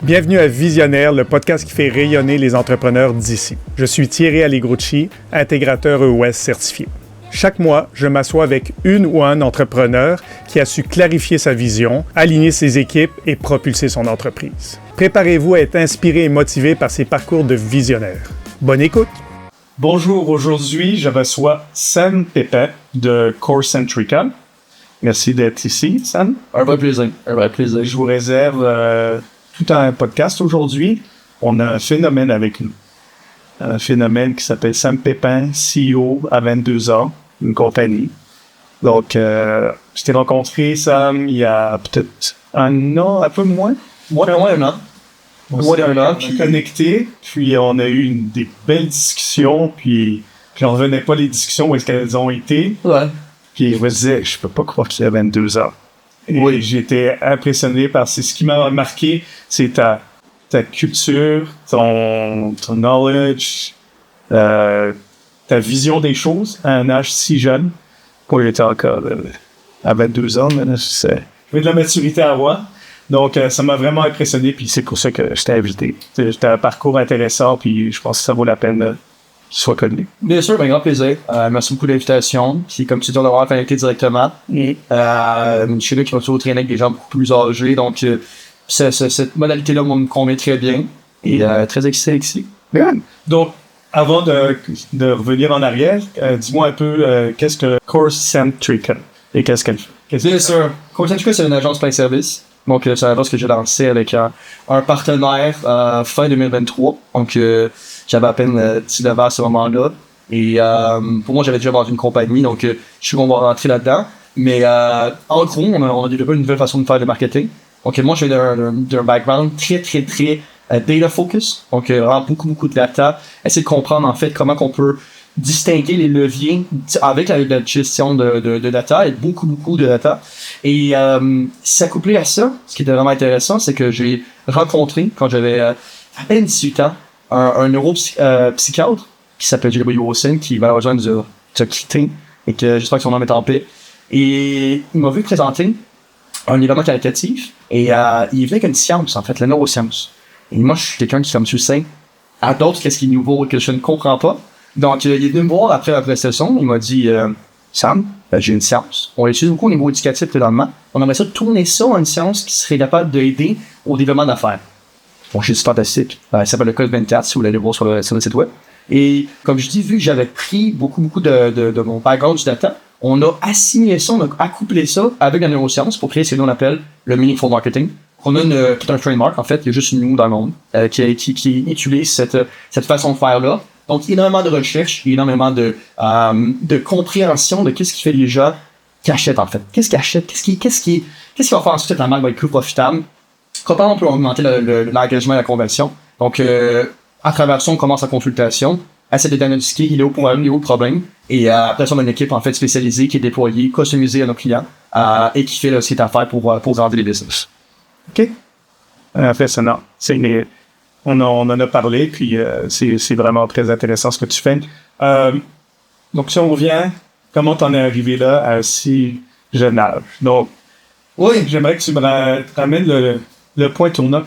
Bienvenue à Visionnaire, le podcast qui fait rayonner les entrepreneurs d'ici. Je suis Thierry Allegrucci, intégrateur EOS certifié. Chaque mois, je m'assois avec une ou un entrepreneur qui a su clarifier sa vision, aligner ses équipes et propulser son entreprise. Préparez-vous à être inspiré et motivé par ces parcours de visionnaires. Bonne écoute! Bonjour, aujourd'hui, je reçois Sam Pépin de Core Centrica. Merci d'être ici, Sam. Un vrai plaisir. Je vous réserve tout un podcast aujourd'hui. On a un phénomène avec nous. Un phénomène qui s'appelle Sam Pépin, CEO à 22 ans, une compagnie. Donc, je t'ai rencontré, Sam, il y a peut-être un an, un peu moins. Moins d'un an. Moins d'un an, je suis connecté, puis on a eu des belles discussions, puis j'en revenais pas les discussions où est-ce qu'elles ont été. Ouais. Puis je me disais, je peux pas croire qu'il a 22 ans. Et oui. J'étais impressionné par ce qui m'a marqué, c'est ta culture, ton knowledge, ta vision des choses à un âge si jeune. Quand j'étais encore à 22 ans, mais c'est de la maturité à avoir. Donc, ça m'a vraiment impressionné, puis c'est pour ça que je t'ai invité. C'était un parcours intéressant, puis je pense que ça vaut la peine qu'il soit connu. Bien sûr, un grand plaisir. Merci beaucoup de l'invitation. Puis, comme tu dis, on a vraiment connecté directement. Je suis là qui va toujours traîner avec des gens beaucoup plus âgés, donc cette modalité-là me convient très bien et très excité ici. Donc, avant de revenir en arrière, dis-moi un peu qu'est-ce que Core Centrica et qu'est-ce qu'elle fait? Bien sûr. Core Centrica, c'est une agence plein service. Donc, c'est une agence que j'ai lancée avec un partenaire fin 2023. Donc, j'avais à peine 19 ans à ce moment-là. Et pour moi, j'avais déjà vendu une compagnie, donc je suis qu'on va rentrer là-dedans. Mais en gros, on a développé une nouvelle façon de faire le marketing. Donc, moi, j'ai d'un background très data focus. Donc, vraiment beaucoup de data. Essayer de comprendre, en fait, comment qu'on peut distinguer les leviers avec la gestion de data et beaucoup de data. Et s'accoupler à ça, ce qui était vraiment intéressant, c'est que j'ai rencontré, quand j'avais à peine 18 ans, un neuropsychiatre qui s'appelle Jeremy Wilson, qui malheureusement nous a quittés et que j'espère que son nom est en paix. Et il m'a vu présenter un événement caritatif et il venait avec une science, en fait, la neuroscience. Et moi, je suis quelqu'un qui, comme tu le sais, adore ce qui est nouveau et que je ne comprends pas. Donc, il est venu me voir après la prestation, il m'a dit Sam, j'ai une science. On l'utilise beaucoup au niveau éducatif présentement. On aimerait ça tourner ça en une science qui serait capable d'aider au développement d'affaires. Bon, c'est fantastique. Ça s'appelle le Code 24, si vous voulez aller voir sur le site web. Et comme je dis, vu que j'avais pris beaucoup de mon background du data, on a assimilé ça, on a accouplé ça avec la neuroscience pour créer ce que l'on appelle le Meaningful Marketing. On a tout un framework, en fait, il y a juste nous dans le monde qui utilise cette façon de faire-là. Donc, énormément de recherche, énormément de compréhension de qu'est-ce qui fait les gens qui achètent, en fait. Qu'est-ce qu'ils achètent? Qu'est-ce qui va faire ensuite que la marque va être plus profitable? Comment on peut augmenter l'engagement et la conversion? Donc, à travers ça, on commence la consultation, essaie de diagnostiquer, il est où le problème. Et après ça, on a une équipe, en fait, spécialisée qui est déployée, customisée à nos clients, et qui fait ce qu'il y a à faire pour rendre les business. OK. Impressionnant. On en a parlé, puis c'est vraiment très intéressant ce que tu fais. Donc, si on revient, comment t'en es arrivé là à un si jeune âge? Donc, oui, j'aimerais que tu me ramènes le point tournant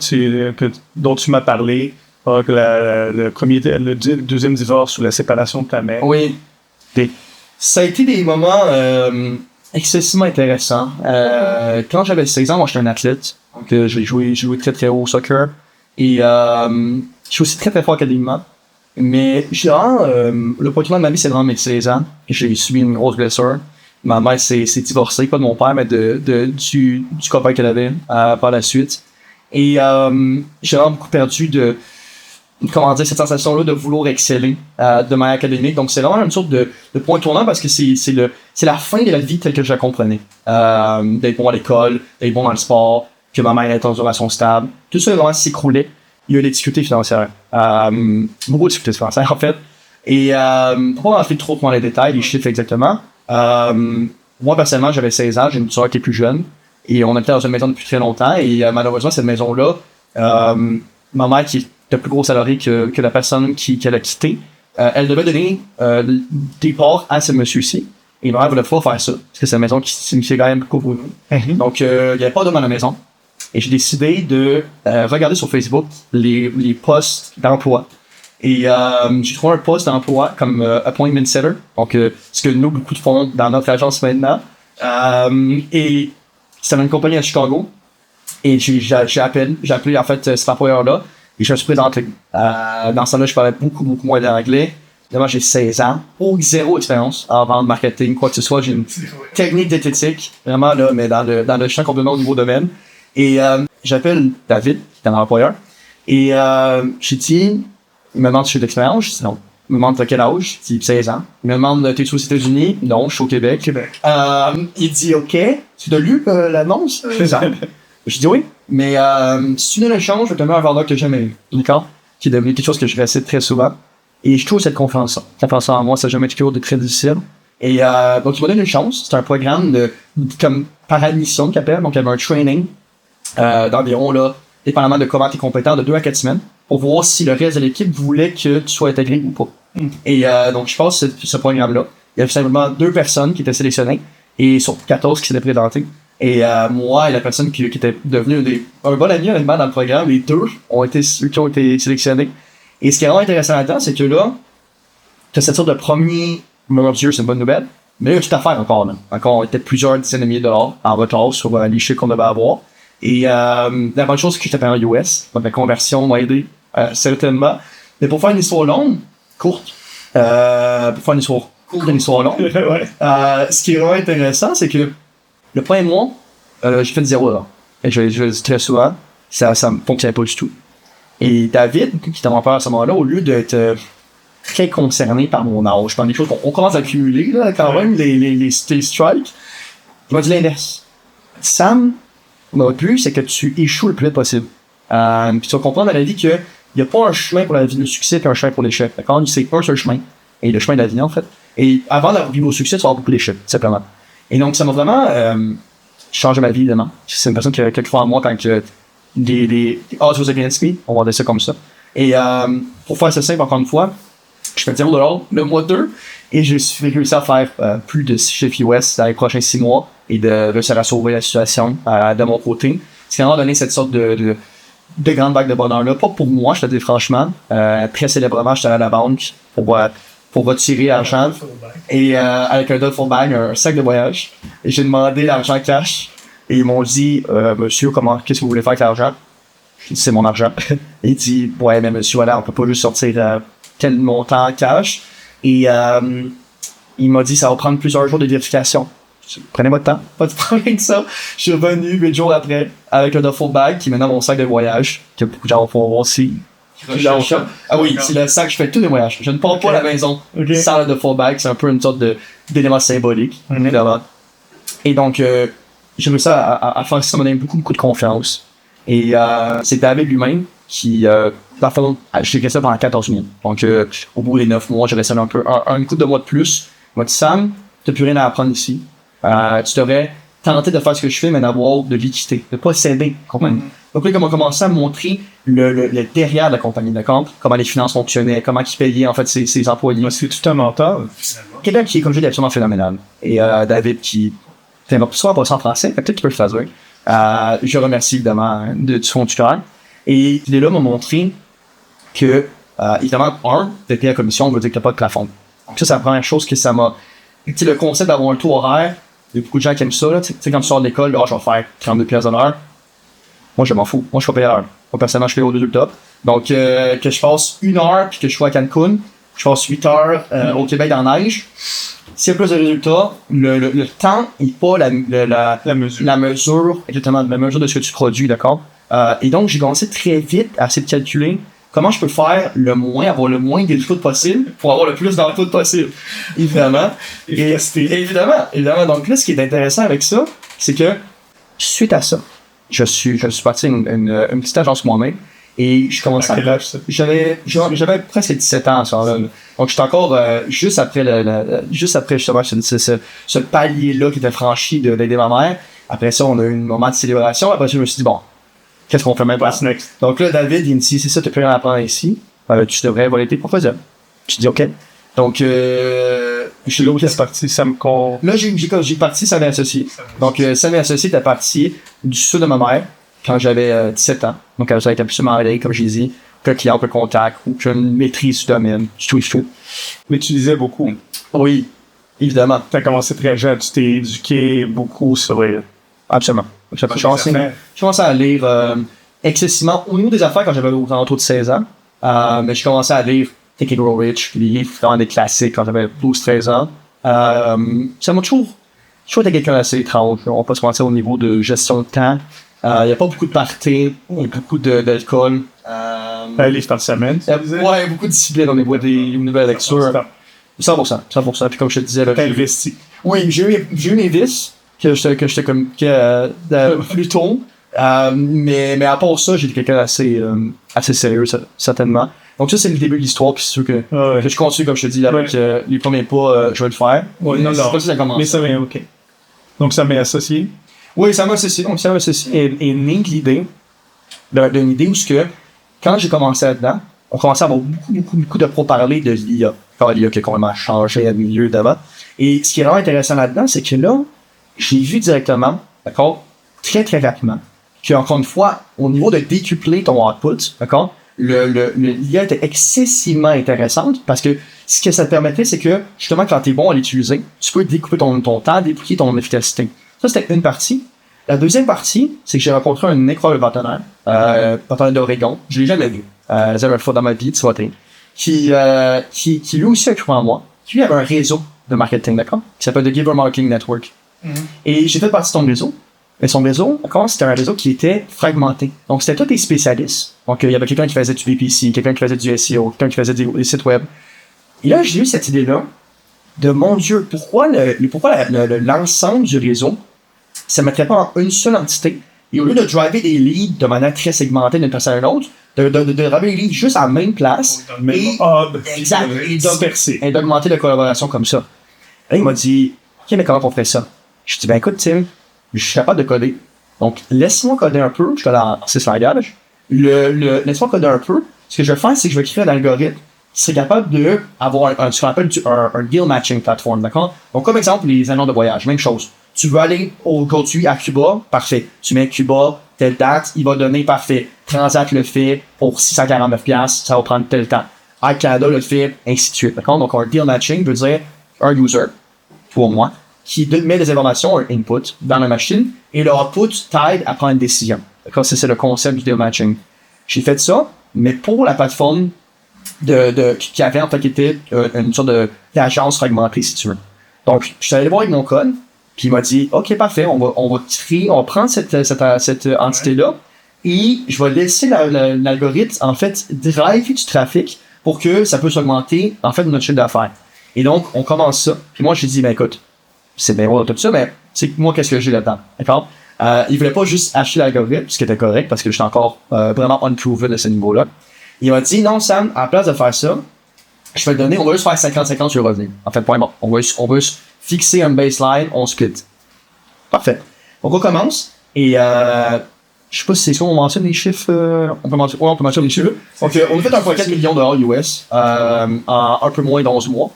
dont tu m'as parlé, le deuxième divorce ou la séparation de ta mère. Oui. Ça a été des moments excessivement intéressants. Quand j'avais 16 ans, moi, j'étais un athlète. Donc, j'ai joué très haut au soccer. Et je suis aussi très fort académiquement. Mais le point tournant de ma vie, c'est vraiment mes 16 ans. Et j'ai subi une grosse blessure. Ma mère s'est divorcée, pas de mon père, mais du copain qu'elle avait par la suite. Et j'ai vraiment beaucoup perdu cette sensation-là de vouloir exceller de manière académique. Donc, c'est vraiment une sorte de point tournant parce que c'est la fin de la vie telle que je la comprenais. D'être bon à l'école, d'être bon dans le sport, que ma mère était en relation stable. Tout ça vraiment s'écroulait. Il y a eu des difficultés financières. Beaucoup de difficultés financières, en fait. Et pour pas rentrer trop dans les détails, les chiffres exactement, moi, personnellement, j'avais 16 ans, j'ai une soeur qui est plus jeune. Et on était dans une maison depuis très longtemps. Et malheureusement, cette maison-là, ma mère, qui est plus gros salarié que la personne qu'elle a quittée, elle devait donner des parts à ce monsieur-ci. Et ma mère voulait pas faire ça. Parce que c'est une maison qui signifiait quand même beaucoup pour nous. Donc, il n'y avait pas d'homme à la maison. Et j'ai décidé de regarder sur Facebook les posts d'emploi. Et j'ai trouvé un poste d'emploi comme appointment setter, donc ce que nous, beaucoup de font dans notre agence maintenant. Et c'était une compagnie à Chicago. Et j'ai appelé en fait cet employeur-là et je me suis présenté. Dans ce temps-là, je parlais beaucoup moins d'anglais. Évidemment, j'ai 16 ans, zéro expérience en vente, marketing, quoi que ce soit. J'ai une technique diététique, vraiment là, mais dans le champ complètement au nouveau domaine. Et j'appelle David, qui est un employeur. Et j'ai dit, il me demande si j'ai de l'expérience. Je dis non. Il me demande de quel âge. Je dis 16 ans. Il me demande, t'es-tu aux États-Unis? Non, je suis au Québec. Il dit, OK. Tu as lu l'annonce? C'est ça. Je dis oui, mais si tu donnes un change, je vais te donner un vendeur que j'ai jamais eu. D'accord? Qui est devenu quelque chose que je récite très souvent. Et je trouve cette confiance-là. La confiance en moi, ça n'a jamais été quelque chose de très difficile. Et donc, il m'a donné une chance. C'est un programme comme par admission qu'il appelle. Donc, il y avait un training d'environ, là, dépendamment de comment tu es compétent, de 2 à 4 semaines, pour voir si le reste de l'équipe voulait que tu sois intégré ou pas. Et donc, je passe ce programme-là. Il y avait simplement 2 personnes qui étaient sélectionnées et sur 14 qui s'étaient présentées. Et moi et la personne qui était devenue un bon ami honnêtement dans le programme, les 2 ont été ceux qui ont été sélectionnés. Et ce qui est vraiment intéressant là-dedans, c'est que là, tu as cette sorte de premier moment de jeu, c'est une bonne nouvelle, mais là, il y a tout à faire encore là. Encore, on était plusieurs dizaines de milliers de dollars en retard sur les chiffres qu'on devait avoir. Et la bonne chose, c'est que j'étais payé en US, donc la conversion m'a aidé certainement. Mais pour faire une histoire longue, courte, pour faire une histoire courte d'une histoire longue, ce qui est vraiment intéressant, c'est que le premier mois, j'ai fait 0 $. Et je le dis très souvent, ça ne fonctionnait pas du tout. Et David, qui était mon père à ce moment-là, au lieu d'être très concerné par mon âge, je pense des choses qu'on commence à accumuler là, quand même, les strikes, il m'a dit l'inverse. Sam, mon but, c'est que tu échoues le plus vite possible. Puis tu vas comprendre dans la vie qu'il n'y a pas un chemin pour la vie, le succès et un chemin pour l'échec. D'accord? C'est un seul chemin. Et le chemin de la vie, en fait. Et avant d'arriver au succès, tu vas avoir beaucoup d'échecs, simplement. Et donc, ça m'a vraiment changé ma vie, évidemment. C'est une personne qui croit en moi quand les odds was against me, on va dire ça comme ça. Et pour faire ça simple, encore une fois, je fais 0 $ le mois 2 et j'ai réussi à faire plus de 6 chiffres US dans les prochains 6 mois et de réussir à sauver la situation de mon côté. Ce qui m'a donné cette sorte de grande vague de bonheur-là. Pas pour moi, je te dis franchement. Très célèbrement, j'étais allé à la banque pour retirer l'argent. Et avec un duffel bag, un sac de voyage. Et j'ai demandé l'argent cash. Et ils m'ont dit, monsieur, qu'est-ce que vous voulez faire avec l'argent? J'ai dit, c'est mon argent. Et il dit, ouais, mais monsieur, voilà, on peut pas juste sortir tel montant cash. Et il m'a dit, ça va prendre plusieurs jours de vérification. Prenez votre temps, pas de problème avec ça. Je suis revenu 8 jours après avec un duffel bag qui est maintenant mon sac de voyage, que beaucoup de gens font voir aussi. Ah oui, c'est le sac, je fais tous les voyages. Je ne pars pas à la maison sans le duffel bag, c'est un peu une sorte d'élément symbolique. Et donc, j'ai réussi à faire ça, ça m'a donné beaucoup de confiance. Et c'est David lui-même qui, j'ai resté ça pendant 14 minutes. Donc, au bout des 9 mois, j'ai resté un coup de mois de plus. Il m'a dit, Sam, t'as plus rien à apprendre ici. Tu devrais tenter de faire ce que je fais, mais d'avoir de l'équité, de pas céder compagnie. Donc là, on a commencé à me montrer le derrière de la compagnie, d'accord? Comment les finances fonctionnaient, comment ils payaient, en fait, ses employés. C'est tout un mentor, finalement. Quelqu'un qui est, comme je dis, absolument phénoménal. Et David qui fait soit pas ça en français, peut-être qu'il peut le faire. Je remercie évidemment du fond du cœur. Et il est là m'a montré que, évidemment, d'être payé à la commission veut dire que t'as pas de plafond. Donc ça, c'est la première chose que ça m'a... Tu sais, le concept d'avoir un taux horaire, il y a beaucoup de gens qui aiment ça, là. Tu sais, quand tu sors de l'école, je vais faire 32 pièces de l'heure. Moi, je m'en fous. Moi, je suis pas payé à l'heure. Moi, personnellement, je fais au résultat. Donc, que je passe 1 heure puis que je sois à Cancun, je passe 8 heures au Québec dans la neige. S'il y a plus de résultats, le temps n'est pas la mesure, exactement, la mesure de ce que tu produis, d'accord? Et donc, j'ai commencé très vite à essayer de calculer comment je peux faire avoir le moins d'input possible pour avoir le plus d'output possible. Évidemment. Évidemment. Donc là, ce qui est intéressant avec ça, c'est que, suite à ça, je suis parti une petite agence moi-même et je commençais à... J'avais presque 17 ans, ça. Donc, j'étais encore juste après justement ce palier-là qui était franchi d'aider ma mère. Après ça, on a eu un moment de célébration. Après ça, je me suis dit, bon, qu'est-ce qu'on fait maintenant? Donc là, David, il me dit, c'est ça, tu peux rien apprendre ici. Tu devrais avoir été professeur. Je dis, OK. Donc, je suis là où c'est parti, Là, j'ai parti Sam et Associés. Donc, Sam et Associés était parti du sud de ma mère. quand j'avais 17 ans. Donc, ça a été absolument aidé, comme j'ai dit, aucun client, aucun contact, aucune maîtrise du domaine, du tout. Mais tu lisais beaucoup. Oui, évidemment. Tu as commencé très jeune, tu t'es éduqué beaucoup sur les... Absolument. J'ai commencé à lire excessivement au niveau des affaires quand j'avais autour de 16 ans. Mais j'ai commencé à lire Think and Grow Rich, les livres vraiment des classiques quand j'avais 12-13 ans. Ça m'a toujours été quelqu'un d'assez étrange. On va pas se mentir au niveau de gestion de temps. Il n'y a pas beaucoup de parties, beaucoup d'alcool. Un livre par semaine, tu disais? Ouais, beaucoup de discipline au niveau des nouvelles lectures. 100%. Puis comme je te disais... T'as investi. Oui, j'ai eu mes vices, que j'étais comme plus tôt. Mais à part ça, j'étais quelqu'un assez sérieux, certainement. Donc ça, c'est le début de l'histoire, puis c'est sûr que je continue, comme je te dis, là, avec les premiers pas, je vais le faire. Ouais, c'est pas si ça commence. Mais ça vient, OK. Donc ça m'est associé? Oui, ça m'a associé. Donc ça m'a associé et né de l'idée, d'une idée où quand j'ai commencé là-dedans, on commençait à avoir beaucoup de pro-parler de l'IA. Quand l'IA qui a complètement changé à milieu d'avant. Et ce qui est vraiment intéressant là-dedans, c'est que là, j'ai vu directement, d'accord, très rapidement, qu'encore une fois, au niveau de décupler ton output, d'accord, l'IA était excessivement intéressante parce que ce que ça te permettait, c'est que, justement, quand tu es bon à l'utiliser, tu peux découper ton temps, déplier ton efficacité. Ça, c'était une partie. La deuxième partie, c'est que j'ai rencontré un incroyable partenaire d'Oregon. Je l'ai jamais vu. La dernière fois dans ma vie, tu vois, qui lui aussi a cru en moi. Qui lui avait un réseau de marketing, d'accord? Qui s'appelle The Giver Marketing Network. Et j'ai fait partie de son réseau. Mais son réseau, d'accord, c'était un réseau qui était fragmenté. Donc, c'était tous des spécialistes. Donc, il y avait quelqu'un qui faisait du VPC, quelqu'un qui faisait du SEO, quelqu'un qui faisait des sites web. Et là, j'ai eu cette idée-là de, mon Dieu, pourquoi l'ensemble du réseau, ça ne mettrait pas en une seule entité, et au lieu de driver des leads de manière très segmentée d'une personne à une autre, de driver les leads juste à la même place, dans le même hub, exact, dispersé. Et d'augmenter la collaboration comme ça. Là, il m'a dit, OK, mais comment on fait ça? Je dis, ben écoute, Tim, je suis capable de coder. Donc, laisse-moi coder un peu. Je code en C-slidage. Laisse-moi coder un peu. Ce que je vais faire, c'est que je vais créer un algorithme qui serait capable de avoir ce qu'on appelle un deal matching platform, d'accord? Donc, comme exemple, les annonces de voyage, même chose. Tu veux aller aujourd'hui à Cuba, parfait. Tu mets Cuba, telle date, il va donner, parfait. Transat le fait pour 649$, ça va prendre tel temps. Air Canada le fait, ainsi de suite, d'accord? Donc, un deal matching veut dire un user, pour moi, qui met des informations, un input, dans la machine, et le output t'aide à prendre une décision. D'accord? C'est le concept du deal matching. J'ai fait ça, mais pour la plateforme qui avait, en fait, qui était une sorte d'agence fragmentée, si tu veux. Donc, je suis allé voir avec mon code, puis il m'a dit, OK, parfait, on va prendre cette entité-là, et je vais laisser l'algorithme, en fait, driver du trafic pour que ça puisse augmenter, en fait, notre chiffre d'affaires. Et donc, on commence ça. Puis moi, j'ai dit, ben écoute, c'est bien tout ça, mais c'est moi, qu'est-ce que j'ai là-dedans? D'accord? Il voulait pas juste acheter l'algorithme, ce qui était correct, parce que j'étais encore vraiment unproven à ce niveau-là. Il m'a dit, non, Sam, à la place de faire ça, je vais te donner, on va juste faire 50-50 sur le revenu. En fait, point bon. On va juste fixer un baseline, on split. Parfait. Donc, on commence, et je sais pas si c'est ça, on mentionne les chiffres, on peut mentionner les chiffres. Donc, on a fait 1,4 million de US en un peu moins d'11 mois.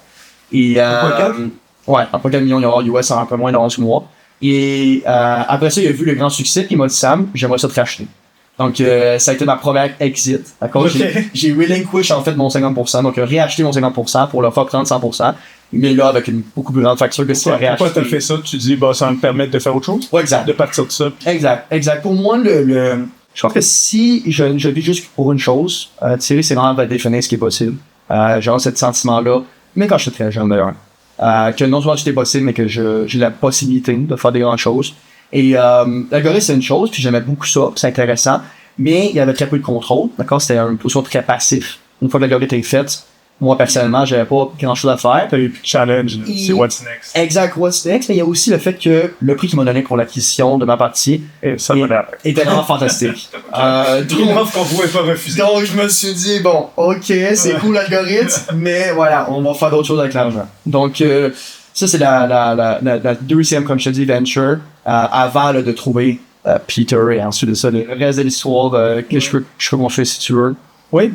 Et, 1,4 million de US en un peu moins d'11 mois. Et après ça, il a vu le grand succès, puis il m'a dit, Sam, j'aimerais ça te racheter. Donc, ça a été ma première exit. D'accord? Okay. J'ai relinquish, en fait, mon 50%. Donc, réacheté mon 50% pour le faire prendre 100%. Mais là, avec une beaucoup plus grande facture que si réacheté. Pourquoi t'as fait ça? Tu dis, bah, ça va me permettre de faire autre chose? Ouais, exact. De partir de ça. Exact. Pour moi, je pense que si je vis juste pour une chose, Thierry, c'est vraiment de définir ce qui est possible. J'ai ce sentiment-là, mais quand j'étais très jeune d'ailleurs. Que non seulement c'était possible, mais que j'ai la possibilité de faire des grandes choses. Et l'algorithme, c'est une chose, puis j'aimais beaucoup ça, c'est intéressant, mais il y avait très peu de contrôle, d'accord? C'était une position très passif. Une fois que l'algorithme est fait, moi, personnellement, j'avais pas grand-chose à faire. T'as eu plus de challenge, c'est what's next. Exact, what's next, mais il y a aussi le fait que le prix qu'ils m'ont donné pour l'acquisition de ma partie était vraiment fantastique. Une offre qu'on pouvait pas refuser. Donc, je me suis dit, bon, OK, c'est cool l'algorithme, mais voilà, on va faire d'autres choses avec l'argent. Donc, ça, c'est la deuxième, comme je te dis, venture, avant de trouver Peter, et ensuite de ça, le reste de l'histoire que je peux montrer si tu veux. Oui,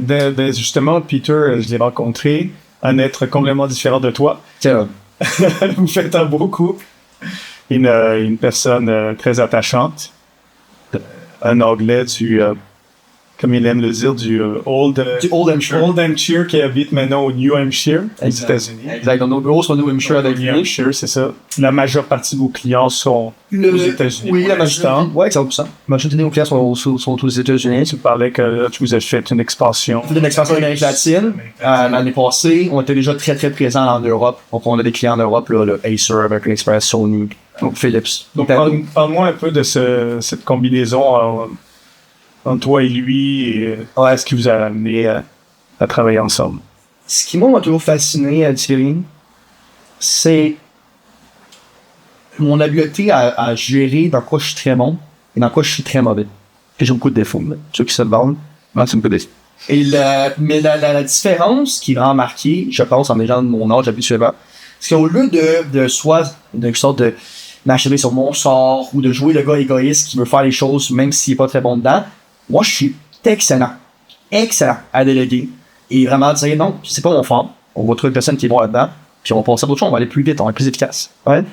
justement, Peter, je l'ai rencontré, un être complètement différent de toi. Tiens. Vous faites un beau couple. Une personne très attachante. un anglais comme il aime le dire, du Old Hampshire qui habite maintenant au New Hampshire, aux États-Unis. Exact. Donc, nos bureaux sont au New Hampshire avec New Hampshire, c'est ça. La majeure partie de vos clients sont aux États-Unis. Oui, la majorité. Oui, c'est ça. La majorité de nos clients sont aux États-Unis. Tu parlais que tu vous avez fait une expansion. On a fait une expansion en Amérique latine. L'année passée, on était déjà très, très présents en Europe. Donc, on a des clients en Europe, là, le Acer, American Express, Sony, donc Philips. Donc, parle-moi un peu de cette combinaison entre toi et lui, et est-ce qui vous a amené à travailler ensemble? Ce qui m'a toujours fasciné, Thierry, c'est mon habileté à gérer dans quoi je suis très bon et dans quoi je suis très mauvais. J'ai beaucoup de défauts, là. Ceux qui se demandent, c'est un peu défaut. Mais la différence qui m'a marqué, je pense, en des gens de mon âge habituellement, c'est qu'au lieu de soit d'une sorte de m'achever sur mon sort ou de jouer le gars égoïste qui veut faire les choses même s'il est pas très bon dedans, moi, je suis excellent à déléguer. Et vraiment dire, non, c'est pas mon fort. On va trouver une personne qui est bonne là-dedans, puis on va passer à d'autres choses, on va aller plus vite, on va être plus efficace. Ouais.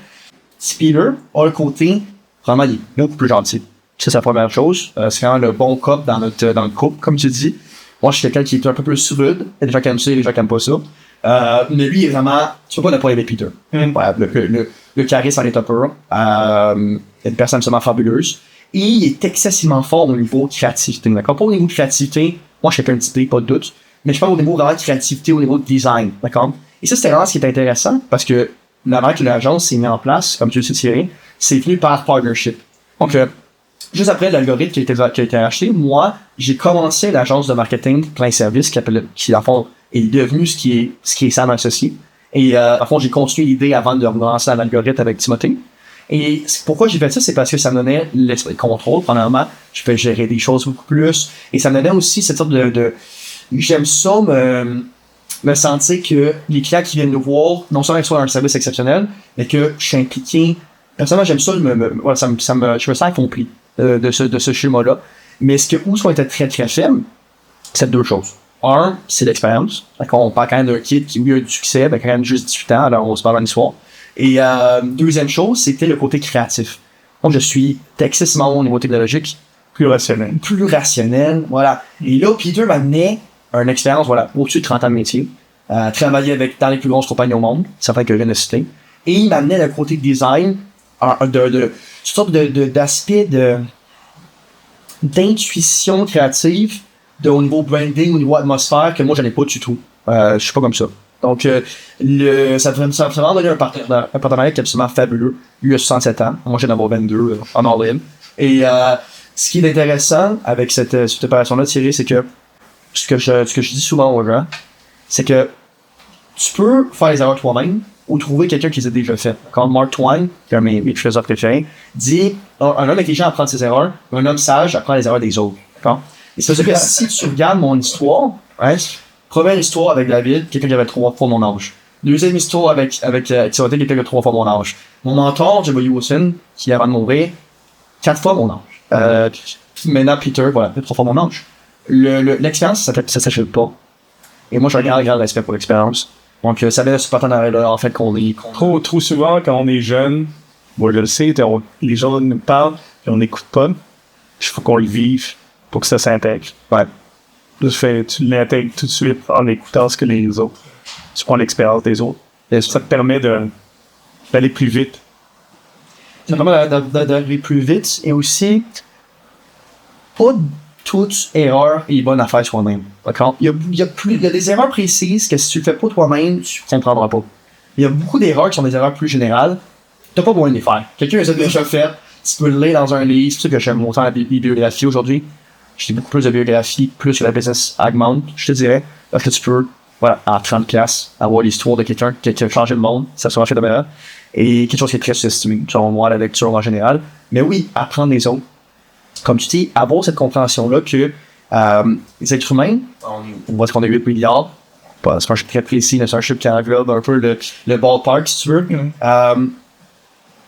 Peter a un côté, vraiment, il est beaucoup plus gentil. Ça, c'est la première chose. C'est vraiment le bon cop dans le couple, comme tu dis. Moi, je suis quelqu'un qui est un peu plus rude. Il y a des gens qui aiment ça, il y a des gens qui aiment pas ça. Mais lui, il est vraiment, tu peux pas ne pas aimer Peter. Ouais, le charisme en est un peu. Une personne absolument fabuleuse. Et il est excessivement fort au niveau créativité. D'accord? Pas au niveau de créativité, moi je fais plein d'idées, pas de doute, mais je parle au niveau vraiment de créativité, au niveau de design. D'accord? Et ça, c'était vraiment ce qui est intéressant, parce que la manière que l'agence s'est mise en place, comme tu le sais Thierry, c'est venu par partnership. Donc, juste après l'algorithme qui a été acheté, moi, j'ai commencé l'agence de marketing plein service qui à fond, est devenu ce qui est Sam Associé. Et à fond, j'ai construit l'idée avant de relancer l'algorithme avec Timothée. Et pourquoi j'ai fait ça, c'est parce que ça me donnait l'esprit de contrôle. Premièrement, je peux gérer des choses beaucoup plus. Et ça me donnait aussi cette sorte de j'aime ça me sentir que les clients qui viennent nous voir, non seulement qu'ils soient un service exceptionnel, mais que je suis impliqué. Personnellement, j'aime ça, je me sens accompli de ce schéma-là. Mais où on était très très faible, c'est deux choses. Un, c'est l'expérience. D'accord, on parle quand même d'un kid qui a eu du succès, quand même juste 18 ans, alors on se parle d'une histoire. Et deuxième chose, c'était le côté créatif. Donc, je suis excessivement au niveau technologique. Plus rationnel, voilà. Et là, Peter m'amenait une expérience, au-dessus de 30 ans de métier. Travailler dans les plus grosses compagnies au monde, certains que je viens de citer. Et il m'amenait le côté design, une sorte d'aspect d'intuition créative, au niveau branding, au niveau atmosphère, que moi, j'en ai pas du tout. Je suis pas comme ça. Donc, ça vraiment donné un partenariat qui est absolument fabuleux. Lui a 67 ans, moi j'ai d'avoir 22 en all-in. Et ce qui est intéressant avec cette opération-là, Thierry, c'est que ce que je dis souvent aux gens, c'est que tu peux faire les erreurs toi-même ou trouver quelqu'un qui les a déjà fait. Quand Mark Twain, qui est un de mes philosophes préférés, dit un homme intelligent apprend de ses erreurs, un homme sage apprend les erreurs des autres. D'accord? Et c'est que si tu regardes mon histoire, première histoire avec David, quelqu'un qui avait 3 fois mon âge. Deuxième histoire avec Timothée, quelqu'un qui a 3 fois mon âge. Mon mentor, Jimmy Wilson, qui avant de mourir, 4 fois mon âge. Maintenant, Peter, 3 fois mon âge. L'expérience, ça s'achète pas. Et moi, j'ai un grand respect pour l'expérience. Donc, ça met ce partenariat-là, en fait, qu'on est... Trop souvent, quand on est jeune, moi, je le sais, les gens nous parlent, et on n'écoute pas. Il faut qu'on le vive pour que ça s'intègre. Ouais. Tu l'intègres tout de suite en écoutant ce que les autres. Tu prends l'expérience des autres. Et ça te permet d'aller plus vite. Ça te permet d'aller plus vite et aussi, pas toute erreur est bonne à faire soi-même. D'accord? Il y a des erreurs précises que si tu le fais pas toi-même, tu ne comprendras pas. Il y a beaucoup d'erreurs qui sont des erreurs plus générales. Tu n'as pas besoin de les faire. Quelqu'un les a déjà fait, tu peux le lire dans un livre. C'est ça que j'aime autant la bibliographie aujourd'hui. J'ai beaucoup plus de biographie, plus que la business augmente, je te dirais. Parce que tu peux, à 30$, avoir l'histoire de quelqu'un qui a changé le monde, ça sera phénoménal. Et quelque chose qui est très sous-estimé, selon moi, la lecture en général. Mais oui, apprendre les autres. Comme tu dis, avoir cette compréhension-là que les êtres humains, on voit qu'on a 8 milliards. C'est un chiffre très précis, c'est un chiffre qui englobe un peu le ballpark, si tu veux.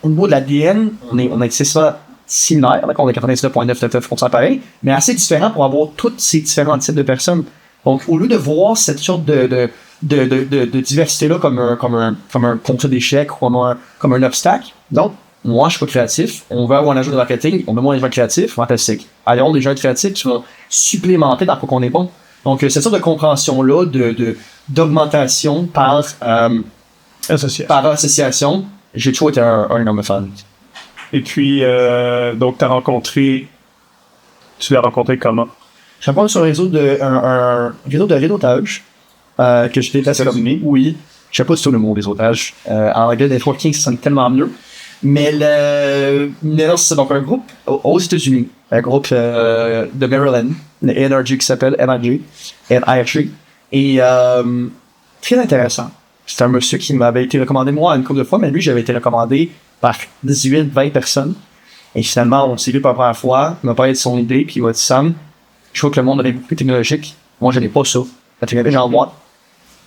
Au niveau de l'ADN, on est excessivement similaire, on est 99,99% pareil, mais assez différent pour avoir tous ces différents types de personnes. Donc, au lieu de voir cette sorte de diversité-là comme un constat d'échec ou comme un obstacle, donc, moi, je suis pas créatif, on veut avoir un agent de marketing, on veut moins des gens créatifs, fantastique. Ayons des gens créatifs qui vont supplémenter dans quoi qu'on est bon. Donc, cette sorte de compréhension-là, d'augmentation par association, j'ai toujours été un énorme fan. Et puis, donc, tu l'as rencontré comment? Je rencontre sur un réseau un réseau de réseautage que je déteste comme oui. Je sais pas si c'est le mot réseautage. En anglais, networking, ça sonne tellement mieux. Mais c'est donc un groupe aux États-Unis, un groupe de Maryland, NRG qui s'appelle NRG. Et très intéressant. C'est un monsieur qui m'avait été recommandé moi une couple de fois, mais lui, j'avais été recommandé par 18-20 personnes. Et finalement, on s'est vu pour la première fois, il m'a parlé de son idée, puis il m'a dit, Sam, je crois que le monde est beaucoup plus technologique. Moi, je n'ai pas ça. La technologie, j'en vois.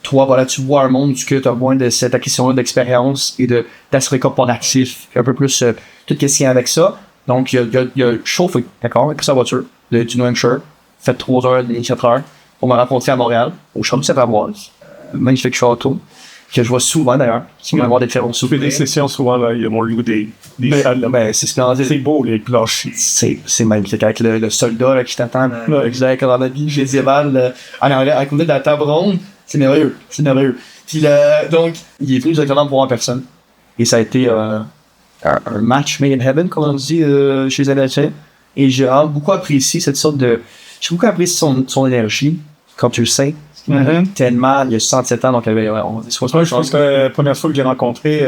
Toi, voilà, tu vois un monde où tu as besoin de cette acquisition-là d'expérience et d'assurer corporatif, un peu plus tout ce qui est avec ça. Donc, il y a chauffé, d'accord, avec sa voiture du New Hampshire, fait 3h30, 4h, pour me rencontrer à Montréal, au château de Saint-Avoise. Magnifique château, que je vois souvent d'ailleurs, qui va avoir des différents souvenirs. Des sessions souvent, là, il y a mon lieu des salles. C'est splendide. C'est beau, les planchers. C'est magnifique, avec le soldat là, qui t'attend, exact, dans la vie médiévale, à côté de la table ronde. C'est merveilleux. Puis donc, il est venu directement me voir en personne. Et ça a été un match made in heaven, comme on dit chez les Américains. Et j'ai beaucoup apprécié cette sorte de... J'ai beaucoup apprécié son énergie, comme tu le sais. Tellement, il y a 67 ans, donc il y avait... on dit 60 je pense que la première fois que je l'ai rencontré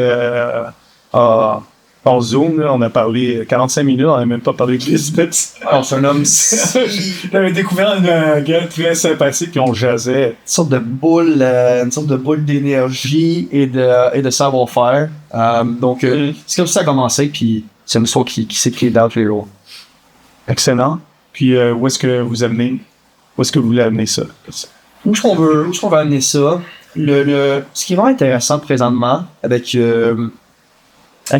en Zoom, là, on a parlé 45 minutes, on n'a même pas parlé de Lisbeth. Alors, c'est un homme... J'avais découvert un gars très sympathique, puis on jasait. Une sorte de boule d'énergie et de savoir-faire. Donc, c'est comme ça que ça a commencé, puis c'est une histoire qui s'est créée dans tous les jours. Excellent. Puis, où est-ce que vous voulez amener ça? Où est-ce qu'on veut amener ça? Ce qui est vraiment intéressant présentement avec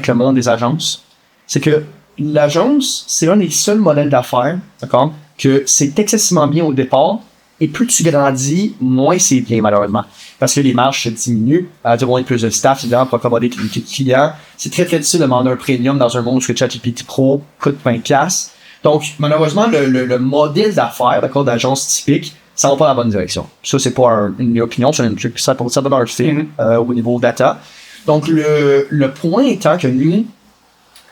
le monde des agences, c'est que l'agence, c'est un des seuls modèles d'affaires, d'accord, que c'est excessivement bien au départ, et plus tu grandis, moins c'est bien, malheureusement. Parce que les marges se diminuent, tu vas plus de staff, évidemment, pour accommoder tes clients. C'est très, très difficile de demander un premium dans un monde où ChatGPT Pro coûte 20$. Donc, malheureusement, le modèle d'affaires, d'accord, d'agence typique, ça va pas dans la bonne direction. Ça, c'est pas une opinion, c'est un truc, ça donne un film au niveau data. Donc, le point étant que nous,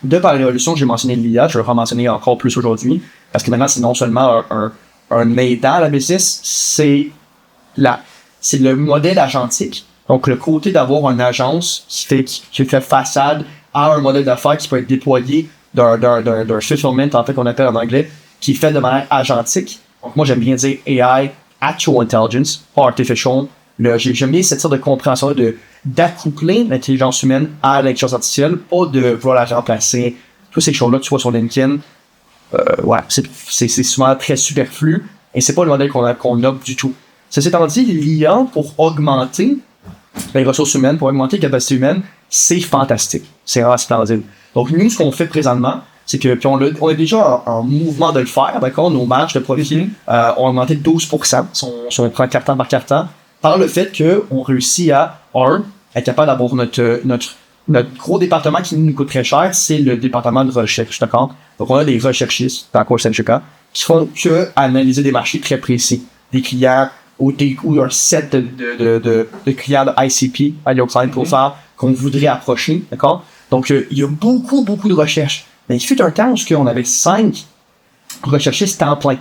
de par l'évolution que j'ai mentionné de l'IA, je vais en mentionner encore plus aujourd'hui, parce que maintenant, c'est non seulement un aidant à la business, c'est le modèle agentique. Donc, le côté d'avoir une agence qui fait façade à un modèle d'affaires qui peut être déployé d'un fulfillment, en fait, qu'on appelle en anglais, qui est fait de manière agentique. Donc, moi, j'aime bien dire AI, Actual Intelligence, pas Artificial. J'aime bien cette sorte de compréhension d'accoupler l'intelligence humaine à l'intelligence artificielle, pas de vouloir la remplacer. Toutes ces choses-là que tu vois sur LinkedIn, c'est souvent très superflu et c'est pas le modèle qu'on a du tout. Ceci étant dit, l'IA, pour augmenter les ressources humaines, pour augmenter les capacités humaines, c'est fantastique. C'est vraiment splendide. Donc, nous, ce qu'on fait présentement, c'est que, puis on est déjà en mouvement de le faire, d'accord? Nos marges de profit ont augmenté de 12%, si on prend carton par carton, par le fait qu'on réussit à, être capable d'avoir notre gros département qui nous coûte très cher, c'est le département de recherche, d'accord? Donc, on a des recherchistes dans Core Centrica qui font que analyser des marchés très précis, des clients ou un set de clients de ICP, Ideal Client Profile, qu'on voudrait approcher, d'accord? Donc, il y a beaucoup de recherches. Mais il fut un temps où on avait 5 recherchistes temps plein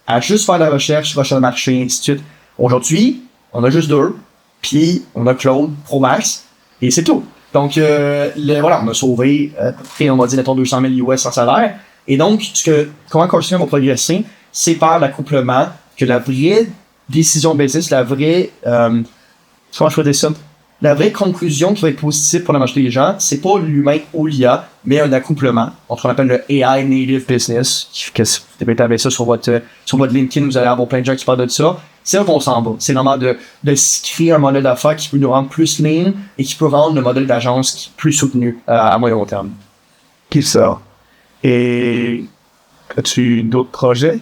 à juste faire la recherche le marché, ainsi de suite. Aujourd'hui, on a juste 2, puis on a Claude, Promax, et c'est tout. Donc, voilà, on a sauvé, on m'a dit, mettons, 200 000 US en salaire. Et donc, comment Corsica va progresser, c'est par l'accouplement que la vraie décision business, la vraie, comment je peux dire ça? La vraie conclusion qui va être positive pour la majorité des gens, c'est pas l'humain ou l'IA, mais un accouplement. Donc, on appelle le AI Native Business. Vous devez taper ça sur votre LinkedIn, vous allez avoir plein de gens qui parlent de ça. C'est là qu'on s'en va. C'est vraiment de créer un modèle d'affaires qui peut nous rendre plus lean et qui peut rendre le modèle d'agence plus soutenu à moyen long terme. Qui ça? Et as-tu d'autres projets?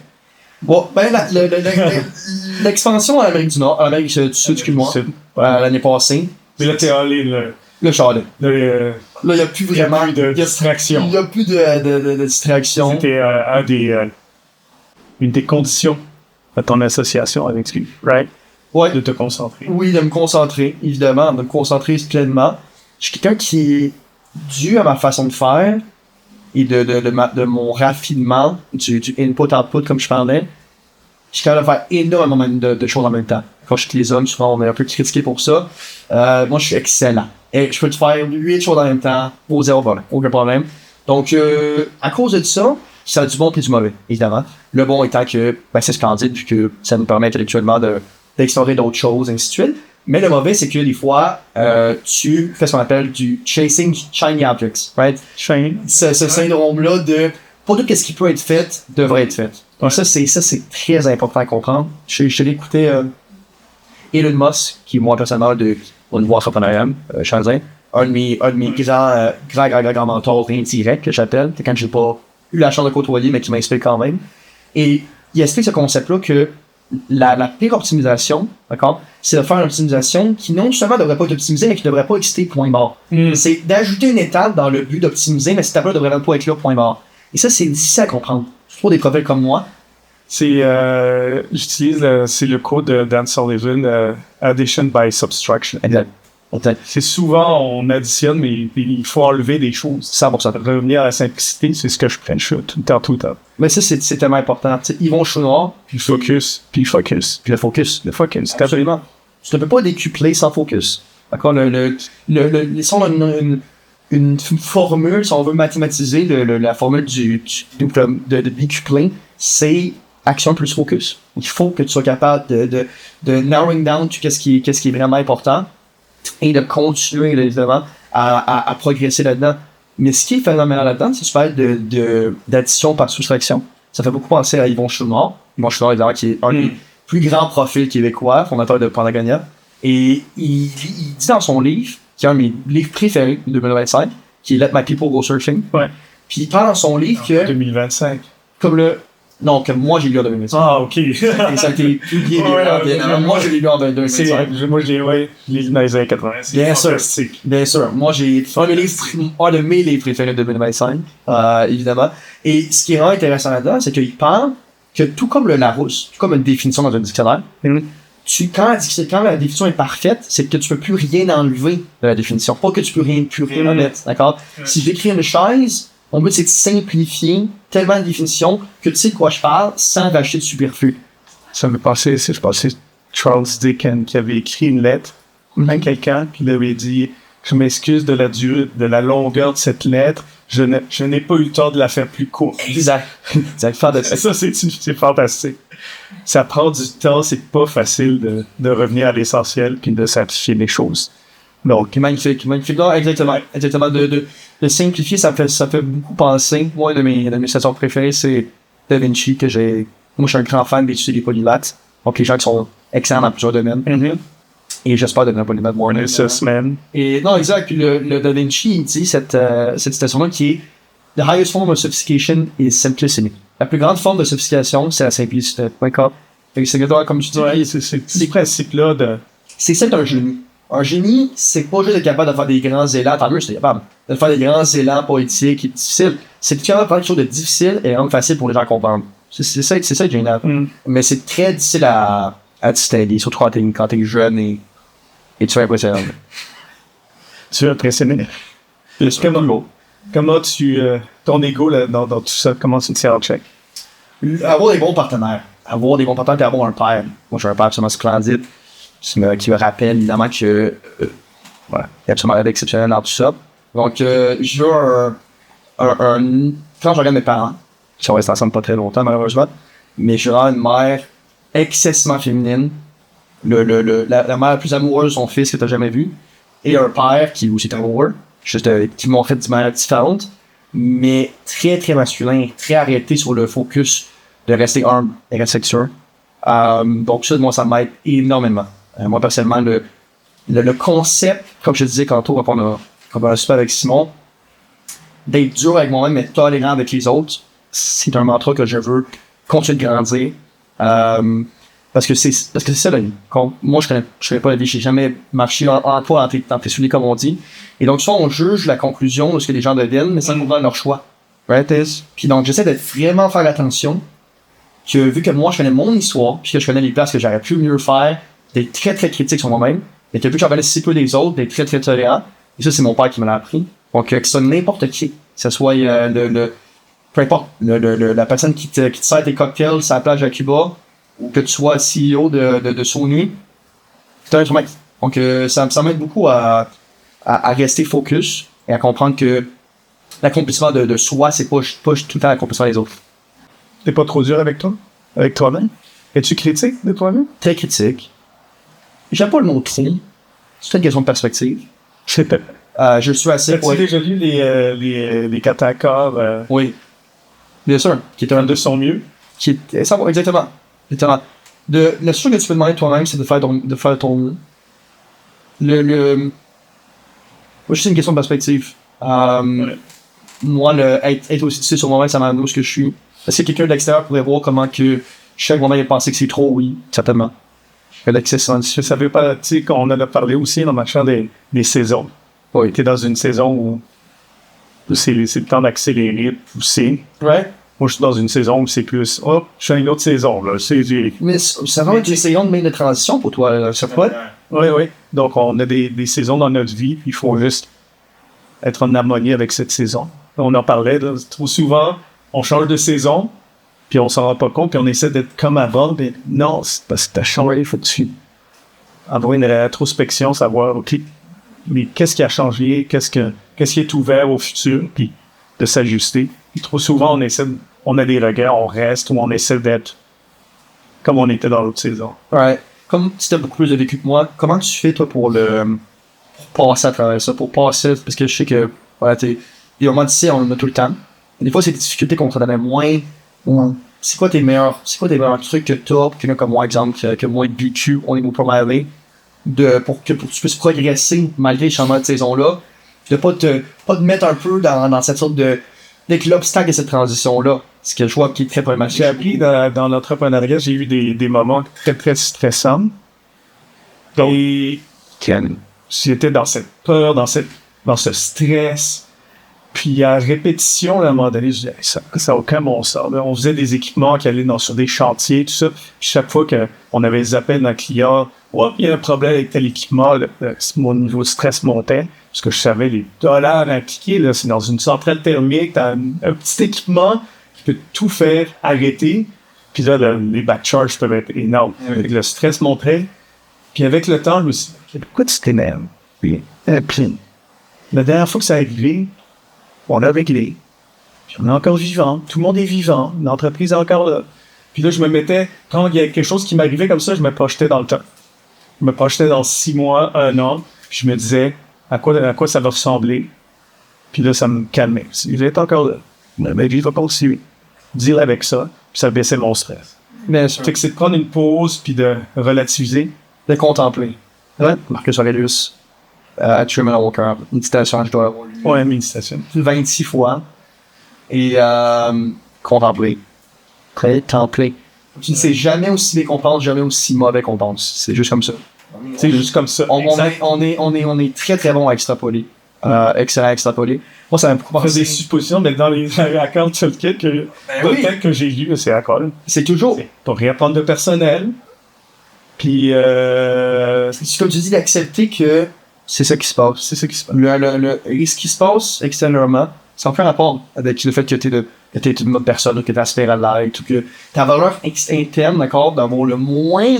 Bon, l'expansion à l'Amérique du Nord, à l'Amérique du Sud, excuse-moi, l'année passée. Mais là, t'es allé le Charlet. Là, il n'y a plus vraiment de distraction. Il n'y a plus de distraction. C'était une des conditions de ton association avec lui, right? Ouais. De te concentrer. Oui, de me concentrer, évidemment, de me concentrer pleinement. Je suis quelqu'un qui est dû à ma façon de faire et de mon raffinement, du input-output, comme je parlais. Je suis capable de faire énormément de choses en même temps. Quand je suis les hommes, souvent, on est un peu critiqué pour ça. Moi, je suis excellent. Et je peux te faire 8 choses en même temps, au zéro problème, aucun problème. Donc, à cause de ça, ça a du bon et du mauvais, évidemment. Le bon étant que, c'est splendide, puis que ça nous permet intellectuellement d'explorer d'autres choses, ainsi de suite. Mais le mauvais, c'est que des fois, tu fais ce qu'on appelle du chasing shiny objects, right? Ce syndrome-là de pas tout ce qui peut être fait devrait être fait. Donc ça, c'est très important à comprendre. Je l'ai écouté Elon Musk, qui est moi personnellement au niveau entrepreneurial, Chanzin, un de mes grands mentors indirects que j'appelle, quand j'ai pas eu la chance de côtoyer, mais qui m'inspire quand même. Et il explique ce concept-là que la pire optimisation, d'accord, c'est de faire une optimisation qui non seulement devrait pas être optimisée, mais qui devrait pas exister, point barre. C'est d'ajouter une étape dans le but d'optimiser, mais cette étape-là devrait même pas être là, point barre. Et ça, c'est difficile à comprendre. Pour des profils comme moi. J'utilise, c'est le code de Dan Sullivan, addition by subtraction. Exact. C'est souvent, on additionne, mais il faut enlever des choses. 100%. Revenir à la simplicité, c'est ce que je prêche tout le temps. Mais ça, c'est tellement important. T'sais, Yvon Chouinard. Puis focus. Puis le focus. Absolument. Tu ne peux pas décupler sans focus. D'accord? Si on a une formule, si on veut mathématiser la formule de décupler, c'est action plus focus. Il faut que tu sois capable de narrowing down qu'est-ce qui est vraiment important et de continuer, évidemment, à progresser là-dedans. Mais ce qui est phénoménal là-dedans, c'est super d'addition par soustraction. Ça fait beaucoup penser à Yvon Chouinard. Yvon Chouinard, évidemment, qui est un des plus grands profils québécois, fondateur de Panagonia. Et il dit dans son livre, qui est un de mes livres préférés de 2025, qui est Let My People Go Surfing. Ouais. Puis il parle dans son livre que... 2025. Non, que moi j'ai lu en 2025. Ah, ok. Et ça a été publié moi j'ai lu en 2025. Moi j'ai lu dans les années 80. Bien sûr. Moi j'ai un de mes livres préférés de 2025, évidemment. Et ce qui est vraiment intéressant là-dedans, c'est qu'il parle que tout comme le Larousse, tout comme une définition dans un dictionnaire, quand la définition est parfaite, c'est que tu peux plus rien enlever de la définition. Pas que tu peux rien mettre, d'accord? Si j'écris une chaise, mon but c'est de simplifier tellement de définitions que tu sais de quoi je parle sans racheter de superflu. Ça me passait Charles Dickens qui avait écrit une lettre à quelqu'un qui lui avait dit « Je m'excuse de la longueur de cette lettre, je n'ai pas eu le temps de la faire plus courte. » Exact. Ça, c'est fantastique. Ça prend du temps, c'est pas facile de revenir à l'essentiel puis de simplifier les choses. Donc, magnifique. Non, exactement. De simplifier, ça fait beaucoup penser. Moi, de mes stations préférées, c'est Da Vinci, moi, je suis un grand fan d'étudier les polymathes. Donc, les gens qui sont excellents dans plusieurs domaines. Et j'espère devenir polymath more than man. Et non, exact. Puis le Da Vinci, il dit cette citation-là qui est The highest form of sophistication is simplicity. La plus grande forme de sophistication, c'est la simplicité. D'accord? Et c'est comme tu dis, ces principes-là c'est ça d'un génie. Un génie, c'est pas juste être capable de faire des grands élans, tant mieux, c'est capable de faire des grands élans poétiques et difficiles. C'est capable de faire quelque chose de difficile et rendre facile pour les gens à comprendre. C'est ça le génial. Mais c'est très difficile à distinguer, surtout quand t'es jeune et tu es impressionnant. Tu es impressionné. Comment ton ego là, dans tout ça, comment tu te tiens en check? Avoir des bons partenaires. Et avoir un père. Moi, j'ai un père absolument splendide qui me rappelle évidemment que il y a absolument rien d'exceptionnel dans tout ça. Donc, j'ai quand je regarde mes parents, qui sont restés ensemble pas très longtemps malheureusement, mais j'ai une mère excessivement féminine, la mère la plus amoureuse de son fils que tu as jamais vu, et un père qui aussi est amoureux, juste qui m'ont fait d'une manière différente, mais très très masculin, très arrêté sur le focus de rester humble et respectueux. Donc ça, moi, ça m'aide énormément. Moi, personnellement, le concept, comme je disais tantôt, quand on a super avec Simon, d'être dur avec moi-même, mais tolérant avec les autres, c'est un mantra que je veux continuer de grandir. Parce que c'est ça la vie. Moi, je connais pas la vie, j'ai jamais marché en toi dans tes souliers, comme on dit. Et donc, soit on juge la conclusion de ce que les gens deviennent, mais ça nous rend leur choix. Right? Puis donc, j'essaie de vraiment faire attention que, vu que moi, je connais mon histoire, puis que je connais les places que j'aurais pu mieux faire, d'être très, très critique sur moi-même, et que vu que j'en connais si peu des autres, d'être très, très tolérant, et ça, c'est mon père qui me l'a appris. Donc, que ça n'importe qui, que ce soit peu importe, la personne qui te sert tes cocktails sur la plage à Cuba, ou que tu sois CEO de Sony, c'est un mec. Donc, ça m'aide beaucoup à rester focus et à comprendre que l'accomplissement de soi, c'est pas tout le temps l'accomplissement des autres. T'es pas trop dur avec toi? Avec toi-même? Es-tu critique de toi-même? Très critique. J'aime pas le mot trop. C'est une question de perspective. Je suis assez... As-tu déjà lu les Katakar? Oui. Bien sûr. Qui est un de son mieux? Exactement. Exactement. La chose que tu peux demander toi-même, c'est de faire ton mieux. Moi, c'est une question de perspective. Ouais. Moi, être aussi difficile sur moi-même, ça m'amène où ce que je suis. Est-ce que quelqu'un de l'extérieur pourrait voir comment que chaque moment il pensé que c'est trop? Oui, certainement. Ça veut pas, tu sais, qu'on en a parlé aussi dans ma chambre des saisons. Oui. T'es dans une saison où c'est le temps d'accélérer, de pousser. Ouais. Moi, je suis dans une saison où c'est plus, je suis dans une autre saison, là. Mais ça va être une saison de transition pour toi, ça peut être? Oui. Donc, on a des saisons dans notre vie, puis il faut juste être en harmonie avec cette saison. On en parlait, là, trop souvent, on change de saison, puis on s'en rend pas compte, puis on essaie d'être comme avant, mais non, c'est parce que t'as changé, il faut que tu avoir une rétrospection, savoir, OK, mais qu'est-ce qui a changé, qu'est-ce qui est ouvert au futur, puis de s'ajuster. Puis trop souvent, on a des regrets, on reste, ou on essaie d'être comme on était dans l'autre saison. Ouais. Comme tu as beaucoup plus de vécu que moi, comment tu fais, toi, pour passer à travers ça, parce que je sais que, voilà, il y a un moment d'ici, on en a tout le temps. Des fois, c'est des difficultés qu'on en avait moins. C'est quoi tes meilleurs trucs que t'as, pour quelqu'un comme moi, exemple, que moi, vécu, on est au premier année, pour que tu puisses progresser malgré les changements de saison-là, de pas te mettre un peu dans cette sorte d'être l'obstacle de cette transition-là. Ce que je vois qui est très problématique. J'ai appris dans l'entrepreneuriat, j'ai eu des moments très, très stressants. Et j'étais dans cette peur, dans ce stress. Puis à répétition, à un moment donné, je disais, ça n'a aucun bon sens. Là, on faisait des équipements qui allaient sur des chantiers, tout ça. Puis chaque fois qu'on avait les appels d'un client, il y a un problème avec tel équipement, mon niveau de stress montait. Parce que je savais les dollars impliqués, là, c'est dans une centrale thermique, t'as un petit équipement qui peut tout faire arrêter. Puis là, les backcharges peuvent être énormes. Avec le stress montait. Puis avec le temps, je me suis dit, pourquoi tu t'énerves? Puis la dernière fois que ça arrivé, on a réglé. Puis on est encore vivant. Tout le monde est vivant. L'entreprise est encore là. Puis là, je me mettais, quand il y a quelque chose qui m'arrivait comme ça, je me projetais dans le temps. Je me projetais dans 6 mois, 1 an. Puis je me disais, à quoi ça va ressembler? Puis là, ça me calmait. Il est encore là. Mais il va continuer. Deal avec ça. Puis ça baissait mon stress. Bien sûr. Fait que c'est de prendre une pause puis de relativiser. De contempler. Ouais. Marcus Aurelius. Truman Walker. Une citation, je dois avoir lu. Ouais, méditation. 26 fois. Et contempler. Contempler. Tu ne sais jamais aussi bien qu'on pense, jamais aussi mauvais qu'on pense. C'est juste comme ça. C'est juste comme ça. On est très très bon à extrapoler. Excellent à extrapoler. Moi, ça m'a beaucoup pensé. des suppositions, mais dans les accords de Tolkien peut-être que j'ai lu, c'est accord. C'est toujours. Pour rien prendre de personnel. Puis, c'est comme tu dis, d'accepter que c'est ça qui se passe. C'est ça qui se passe. Ce qui se passe extérieurement, ça n'a aucun rapport avec le fait que t'es une autre personne, que t'aspires à l'aide, ou que ta valeur interne, d'accord, d'avoir le moins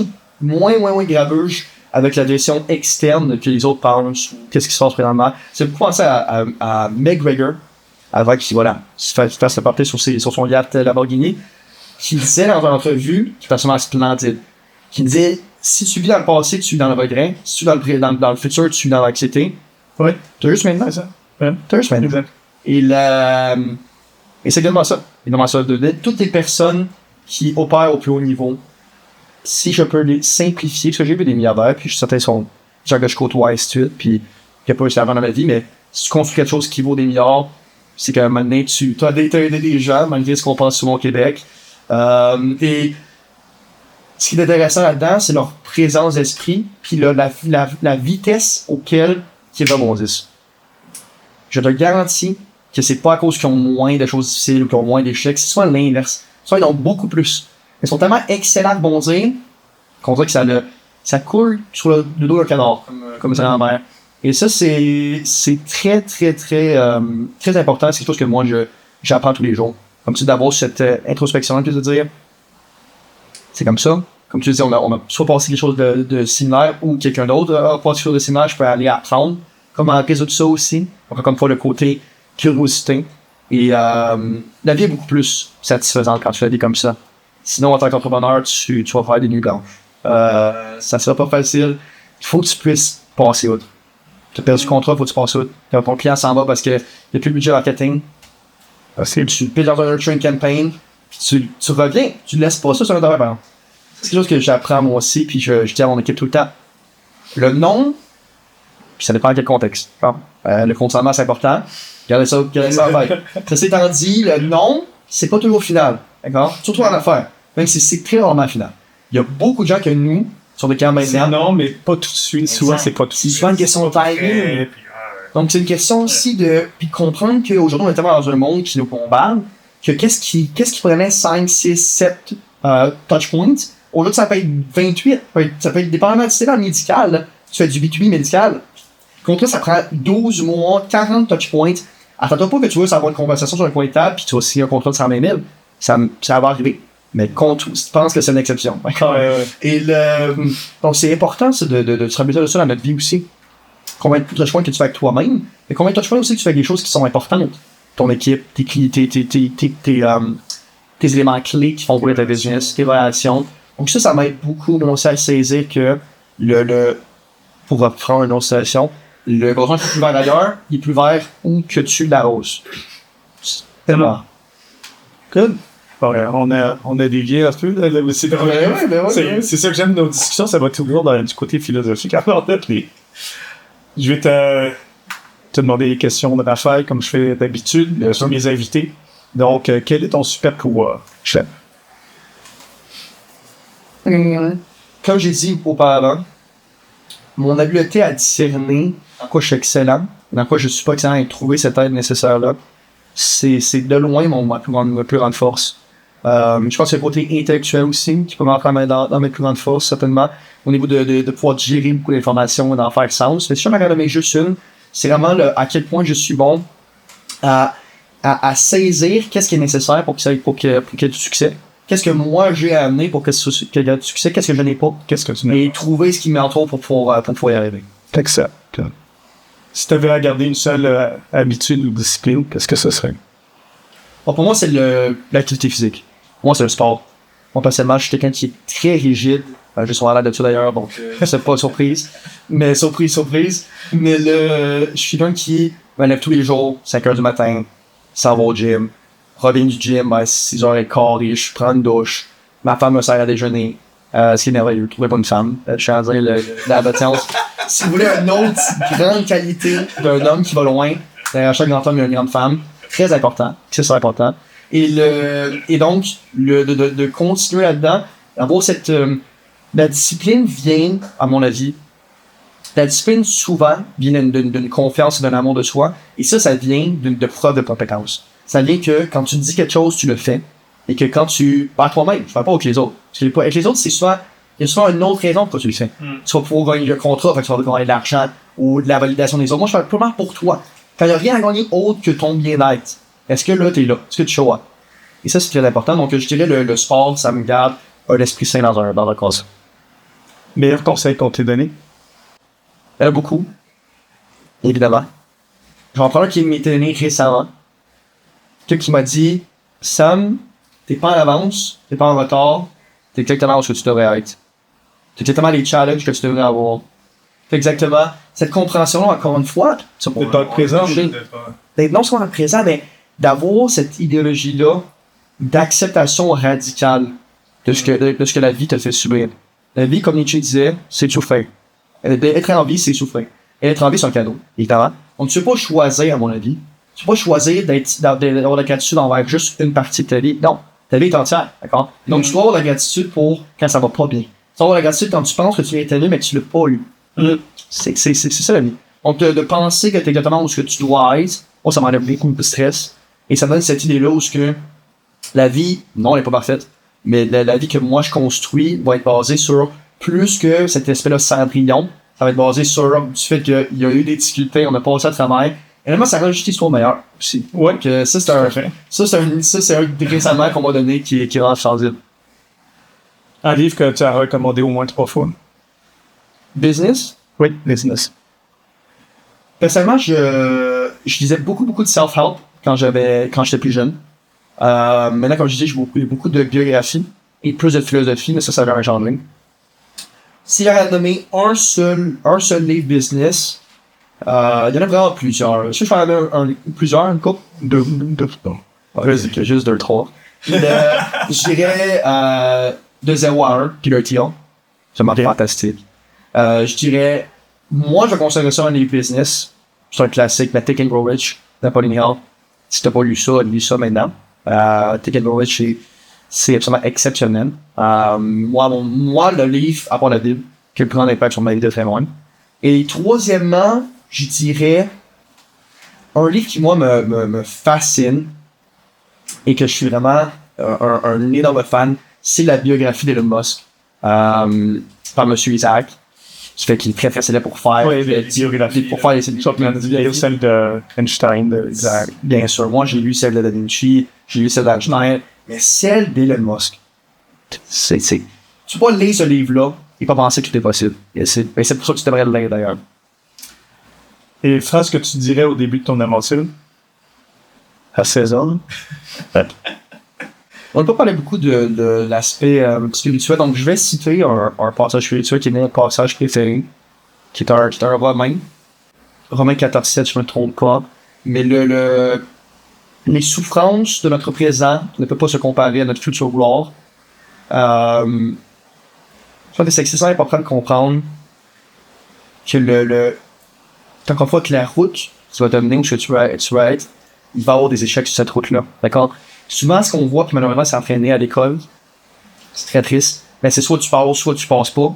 graveuse avec la direction externe que les autres pensent, qu'est-ce qui se passe présentement. C'est beaucoup penser à McGregor, avant qu'il, se fasse le porter sur son yacht Lamborghini, qui disait dans une entrevue, qui est absolument splendide, qui disait, si tu vis dans le passé, tu vis dans le regret, si tu vis dans le futur, tu vis dans l'anxiété. Oui. T'as juste maintenant ça. T'as juste maintenant. Et c'est également ça. Toutes les personnes qui opèrent au plus haut niveau, si je peux les simplifier, parce que j'ai vu des milliardaires, puis je suis certain qu'ils sont des gens que je côtoie, ainsi de suite, puis qui n'ont pas réussi avant dans la vie, mais si tu construis quelque chose qui vaut des milliards, c'est qu'à un moment donné, tu as aidé des gens, malgré ce qu'on pense souvent au Québec. Et Ce qui est intéressant là-dedans, c'est leur présence d'esprit, puis la vitesse auquel ils rebondissent. Je te garantis que c'est pas à cause qu'ils ont moins de choses difficiles ou qu'ils ont moins d'échecs, c'est soit l'inverse. Soit ils ont beaucoup plus. Ils sont tellement excellents à rebondir qu'on dirait que ça coule sur le dos d'un canard, comme ça en mer. Et ça, c'est très, très, très, très important. C'est quelque chose que moi, j'apprends tous les jours. Comme tu dis, d'avoir cette introspection, puis de dire, c'est comme ça. Comme tu dis, on a soit passé quelque chose de similaire ou quelqu'un d'autre a passé quelque chose de similaire, je peux aller apprendre comment résoudre ça aussi. Donc, comme fois, le côté curiosité. Et la vie est beaucoup plus satisfaisante quand tu fais la vie comme ça. Sinon, en tant qu'entrepreneur, tu vas faire des nuits blanches. Ça sera pas facile. Il faut que tu puisses passer outre. Tu as perdu du contrat, il faut que tu passes outre. Ton client s'en va parce qu'il n'y a plus de budget marketing. Tu piles dans un nurturing campaign, puis tu reviens. Tu ne laisses pas ça sur un travail, par exemple. C'est quelque chose que j'apprends moi aussi, puis je dis à mon équipe tout le temps. Le non, puis ça dépend de quel contexte. Le consentement, c'est important. Regardez ça en fait. Ceci étant dit, le non, c'est pas toujours final. D'accord? Surtout en affaires. Même si c'est très rarement final. Il y a beaucoup de gens que nous, sur des cas maintenant. C'est non, mais pas tout de suite. Souvent, c'est pas tout de suite. C'est souvent une question de timing. Donc, c'est une question aussi de comprendre qu'aujourd'hui, on est tellement dans un monde qui nous bombarde, que qu'est-ce qui prenait 5, 6, 7 touchpoints, au lieu de ça peut être 28, ça peut être dépendamment si c'est dans le médical, là, tu fais du B2B médical. Contre ça prend 12 mois, 40 touchpoints. Attends-toi pas que tu veux avoir une conversation sur un coin de table, puis tu vas signer un contrat de 120 000. Ça va arriver. Mais contre, tu penses que c'est une exception. Ouais. Et donc, c'est important ça, de se rappeler de ça dans notre vie aussi. Combien de touchpoints que tu fais avec toi-même, mais combien de touchpoints aussi que tu fais avec des choses qui sont importantes. Ton équipe, tes éléments clés qui font rouler ta business, tes relations. Donc ça m'aide beaucoup aussi à saisir que pour reprendre une autre situation, le gazon qui est plus vert ailleurs, il est plus vert où que tu l'arroses. C'est bon. Good. Bon, on a dévié un peu. C'est ça que j'aime de nos discussions, ça va toujours du côté philosophique. Alors, je vais te demander des questions de ma feuille, comme je fais d'habitude, sur mes invités. Donc, quel est ton super pouvoir, chef? Comme j'ai dit auparavant, mon habileté à discerner dans quoi je suis excellent, dans quoi je suis pas excellent et trouver cette aide nécessaire-là, c'est de loin ma plus grande force. Je pense qu'il y a le côté intellectuel aussi, qui peut m'entrer dans mes plus grandes forces, certainement, au niveau de pouvoir gérer beaucoup d'informations et d'en faire sens. Mais si je m'en regarde juste une, c'est vraiment à quel point je suis bon à saisir qu'est-ce qui est nécessaire pour qu'il y ait du succès. Qu'est-ce que moi j'ai à amener pour qu'il y ait du succès, qu'est-ce que je n'ai pas. Qu'est-ce que tu n'as pas. Et trouver ce qui m'entoure pour pouvoir y arriver. Excellent. Si tu avais à garder une seule habitude ou discipline, qu'est-ce que ce serait? Bon, pour moi, c'est l'activité physique. Moi, c'est le sport. Moi, personnellement, je suis quelqu'un qui est très rigide. Je suis sur l'air de ça d'ailleurs, donc c'est pas surprise. Mais surprise. Mais je suis quelqu'un qui me lève tous les jours, 5h du matin, s'en va au gym, revient du gym à 6h15, et je prends une douche. Ma femme me sert à déjeuner. Ce qui est merveilleux, je trouvais pas une femme. Je suis en train de la bâtisse. Si vous voulez une autre grande qualité d'un homme qui va loin, derrière chaque grand homme, il y a une grande femme. Très important. C'est important. Et donc, de continuer là-dedans, d'avoir cette... la discipline vient, à mon avis, la discipline souvent vient d'une confiance et d'un amour de soi. Et ça vient de preuve de compétence. Ça vient que quand tu dis quelque chose, tu le fais. Et que quand tu... Par toi-même, je parle pas avec les autres. Parce que avec les autres, il y a souvent une autre raison pourquoi tu le fais. Tu vas pouvoir gagner le contrat, tu vas gagner de l'argent ou de la validation des autres. Moi, je parle purement pour toi. Quand il n'y a rien à gagner autre que ton bien-être, est-ce que là, t'es là? Est-ce que tu show up? Et ça, c'est très important. Donc, je dirais le sport, ça me garde un esprit sain dans un cas. Meilleur conseil qu'on t'ait donné? Beaucoup. Évidemment. J'en prends un qui m'est donné récemment. Quelqu'un qui m'a dit, Sam, t'es pas en avance, t'es pas en retard, t'es exactement où tu devrais être. T'es exactement les challenges que tu devrais avoir. T'es exactement cette compréhension-là, encore une fois. T'es pas le présent. Non seulement le présent, mais d'avoir cette idéologie-là d'acceptation radicale de ce que la vie te fait subir. La vie, comme Nietzsche disait, c'est souffrir. Être en vie, c'est souffrir. Et être en vie, c'est un cadeau, évidemment. Donc, tu ne peux pas choisir, à mon avis. Tu ne peux pas choisir d'avoir la gratitude envers juste une partie de ta vie. Non. Ta vie est entière, d'accord? Donc, tu dois avoir la gratitude pour quand ça va pas bien. Tu dois avoir la gratitude quand tu penses que tu l'as été mais que tu l'as pas eu. C'est ça la vie. Donc, de penser que tu es exactement où ce que tu dois être, ça m'enlève beaucoup de stress. Et ça me donne cette idée-là où ce que la vie, non, elle n'est pas parfaite, mais la vie que moi je construis va être basée sur plus que cet aspect-là Cendrillon. Ça va être basé sur du fait qu'il y a eu des difficultés, on a passé à travers. Et vraiment, ça rend juste l'histoire meilleure aussi. Ouais. Donc, ça, c'est un des récemment qu'on m'a donné qui rend changeable. Un livre que tu as recommandé au moins 3 fois. Business? Oui, business. Personnellement, je lisais beaucoup de self-help quand j'étais plus jeune. Maintenant, comme je disais, j'ai beaucoup de biographie et plus de philosophie, mais ça va changer. Si j'avais nommé un seul livre business, il y en a vraiment plusieurs. Si je fais plusieurs, une couple? Deux. Juste 2, 3. Je dirais de 0 à 1, Peter Thiel. Ça m'a fantastique. Je dirais, moi, je considère ça un livre business. C'est un classique, la Think and Grow Rich, Napoleon Hill. Si t'as pas lu ça, lis ça maintenant. Think and Grow Rich, c'est absolument exceptionnel. Moi, le livre, à part la Bible, qui a le plus grand impact sur ma vie de très loin. Et troisièmement, je dirais un livre qui, moi, me fascine et que je suis vraiment un énorme fan, c'est la biographie d'Elon Musk par M. Isaac. Ça fait qu'il est très très célèbre pour faire biographie. Pour faire celle de Einstein. Bien sûr. Moi, j'ai lu celle de Da Vinci, j'ai lu celle d'Einstein, mais celle d'Elon Musk, tu peux lire ce livre-là et pas penser que tout est possible. Et c'est pour ça que tu devrais le lire d'ailleurs. Et phrase que tu dirais au début de ton aventure? À 16 ans? On n'a pas parlé beaucoup de l'aspect spirituel, donc je vais citer un passage spirituel qui est un passage préféré, qui est un Romain. Romain 14,7, je ne me trompe pas. Mais les souffrances de notre présent ne peuvent pas se comparer à notre future gloire. Je pense que c'est extrêmement important de comprendre que encore une fois que la route qui va te mener où tu vas être, il va y avoir des échecs sur cette route-là. D'accord? Souvent, ce qu'on voit, puis malheureusement, c'est entraîné à l'école, c'est très triste, mais c'est soit tu passes, soit tu passes pas.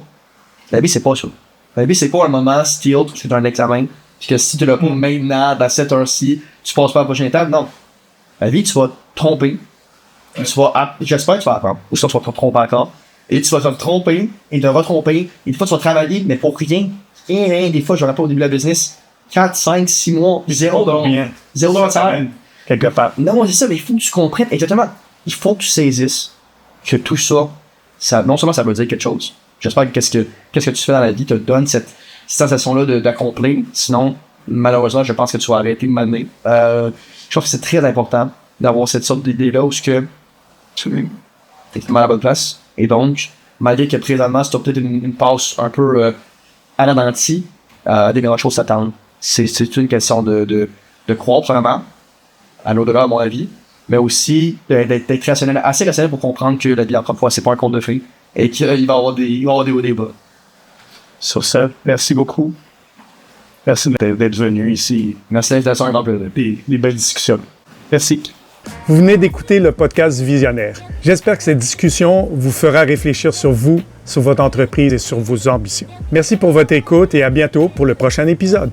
La vie, c'est pas ça. La vie, c'est pas un moment still, c'est un examen, puis que si tu l'as pas maintenant, dans cette heure-ci, tu passes pas à la prochaine étape, non. La vie, tu vas te tromper, j'espère que tu vas apprendre, ou soit tu vas te tromper encore, et tu vas te tromper, et te retromper, et des fois, tu vas travailler, mais pour rien. Et des fois, je rappelle au début de la business, 4, 5, 6 mois, 0 $. 0 $. Quelque part. Non, c'est ça, mais il faut que tu comprennes exactement. Il faut que tu saisisses que tout ça, non seulement ça veut dire quelque chose. J'espère que qu'est-ce que tu fais dans la vie te donne cette sensation-là d'accomplir. Sinon, malheureusement, je pense que tu vas arrêter de m'amener. Je trouve que c'est très important d'avoir cette sorte d'idée-là où tu es à la bonne place. Et donc, malgré que présentement, c'est peut-être une passe un peu à la dentille, des meilleures choses s'attendent. C'est une question de croire vraiment à l'au-delà, à mon avis, mais aussi d'être rationnel, assez rationnel pour comprendre que la vie, encore une fois, c'est pas un conte de fées et qu'il va y avoir des hauts et des bas. Sur ça, merci beaucoup. Merci d'être venu ici. Merci d'invitation, un grand plaisir. Des belles discussions. Merci. Vous venez d'écouter le podcast Visionnaire. J'espère que cette discussion vous fera réfléchir sur vous, sur votre entreprise et sur vos ambitions. Merci pour votre écoute et à bientôt pour le prochain épisode.